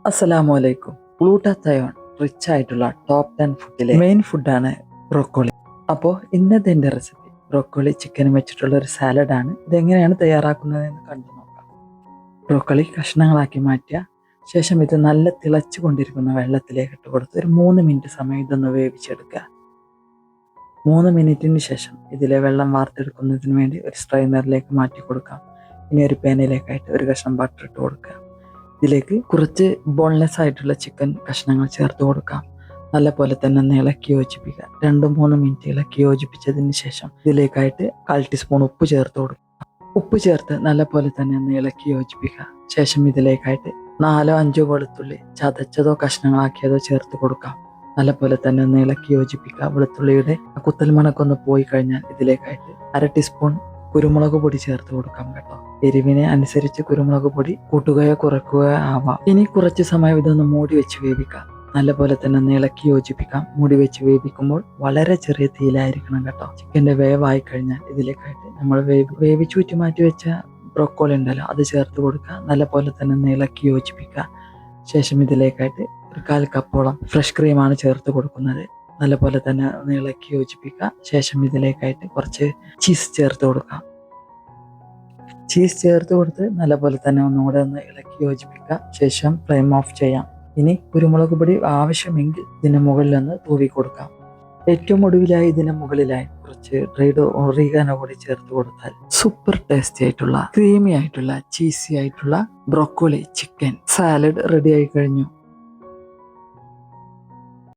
അസ്സലാമു അലൈക്കും. Glutathione rich ആയിട്ടുള്ള ടോപ്പ് 10 ഫുഡിലെ മെയിൻ ഫുഡാണ് ബ്രോക്കോളി. അപ്പോൾ ഇന്നത്തെ എൻ്റെ റെസിപ്പി ബ്രോക്കോളി ചിക്കനും വെച്ചിട്ടുള്ള ഒരു സാലഡാണ്. ഇതെങ്ങനെയാണ് തയ്യാറാക്കുന്നതെന്ന് കണ്ടു നോക്കാം. ബ്രോക്കോളി കഷ്ണങ്ങളാക്കി മാറ്റുക. ശേഷം ഇത് നല്ല തിളച്ചു കൊണ്ടിരിക്കുന്ന വെള്ളത്തിലേക്ക് ഇട്ട് കൊടുത്ത് ഒരു 3 മിനിറ്റ് സമയം ഇതൊന്ന് വേവിച്ചെടുക്കുക. 3 മിനിറ്റിന് ശേഷം ഇതിലെ വെള്ളം വാർത്തെടുക്കുന്നതിന് വേണ്ടി ഒരു സ്ട്രെയിനറിലേക്ക് മാറ്റി കൊടുക്കാം. ഇനി ഒരു പാനിലേക്കായിട്ട് ഒരു കഷ്ണം ബട്ടർ ഇട്ട് കൊടുക്കുക. ഇതിലേക്ക് കുറച്ച് ബോൺലെസ് ആയിട്ടുള്ള ചിക്കൻ കഷ്ണങ്ങൾ ചേർത്ത് കൊടുക്കാം. നല്ലപോലെ തന്നെ ഒന്ന് ഇളക്കി യോജിപ്പിക്കുക. 2-3 മിനിറ്റ് ഇളക്കി യോജിപ്പിച്ചതിന് ശേഷം ഇതിലേക്കായിട്ട് 1/4 ടീസ്പൂൺ ഉപ്പ് ചേർത്ത് കൊടുക്കുക. ഉപ്പ് ചേർത്ത് നല്ലപോലെ തന്നെ ഒന്ന് ഇളക്കി യോജിപ്പിക്കുക. ശേഷം ഇതിലേക്കായിട്ട് 4-5 വെളുത്തുള്ളി ചതച്ചതോ കഷ്ണങ്ങളാക്കിയതോ ചേർത്ത് കൊടുക്കാം. നല്ലപോലെ തന്നെ ഒന്ന് ഇളക്കി യോജിപ്പിക്കുക. വെളുത്തുള്ളിയുടെ കുത്തൽ മണക്കൊന്ന് പോയി കഴിഞ്ഞാൽ ഇതിലേക്കായിട്ട് 1/2 ടീസ്പൂൺ കുരുമുളക് പൊടി ചേർത്ത് കൊടുക്കാം കേട്ടോ. എരിവിനെ അനുസരിച്ച് കുരുമുളക് പൊടി കൂട്ടുകയോ കുറയ്ക്കുകയോ ആവാം. ഇനി കുറച്ച് സമയം ഇതൊന്ന് മൂടി വെച്ച് വേവിക്കാം. നല്ലപോലെ തന്നെ ഒന്ന് ഇളക്കി യോജിപ്പിക്കാം. മൂടി വെച്ച് വേവിക്കുമ്പോൾ വളരെ ചെറിയ തീയിലായിരിക്കണം കേട്ടോ. ചിക്കൻ്റെ വേവായി കഴിഞ്ഞാൽ ഇതിലേക്കായിട്ട് നമ്മൾ വേവിച്ചൂറ്റി മാറ്റി വെച്ച ബ്രോക്കോളി ഉണ്ടല്ലോ അത് ചേർത്ത് കൊടുക്കുക. നല്ലപോലെ തന്നെ ഒന്ന് ഇളക്കി യോജിപ്പിക്കുക. ശേഷം ഇതിലേക്കായിട്ട് ഒരു 1/4 കപ്പോളം ഫ്രഷ് ക്രീമാണ് ചേർത്ത് കൊടുക്കുന്നത്. നല്ലപോലെ തന്നെ ഒന്ന് ഇളക്കി യോജിപ്പിക്കുക. ശേഷം ഇതിലേക്കായിട്ട് കുറച്ച് ചീസ് ചേർത്ത് കൊടുക്കാം. ചീസ് ചേർത്ത് കൊടുത്ത് നല്ലപോലെ തന്നെ ഒന്നുകൂടെ ഒന്ന് ഇളക്കി യോജിപ്പിക്കുക. ശേഷം ഫ്ലെയിം ഓഫ് ചെയ്യാം. ഇനി കുരുമുളക് പൊടി ആവശ്യമെങ്കിൽ ഇതിന് മുകളിൽ ഒന്ന് തൂവി കൊടുക്കാം. ഏറ്റവും ഒടുവിലായി ഇതിന് മുകളിലായി കുറച്ച് ഡ്രൈഡ് ഒറിഗാനോ കൂടി ചേർത്ത് കൊടുത്താൽ സൂപ്പർ ടേസ്റ്റി ആയിട്ടുള്ള ക്രീമി ആയിട്ടുള്ള ചീസി ആയിട്ടുള്ള ബ്രോക്കോളി ചിക്കൻ സാലഡ് റെഡി ആയി കഴിഞ്ഞു.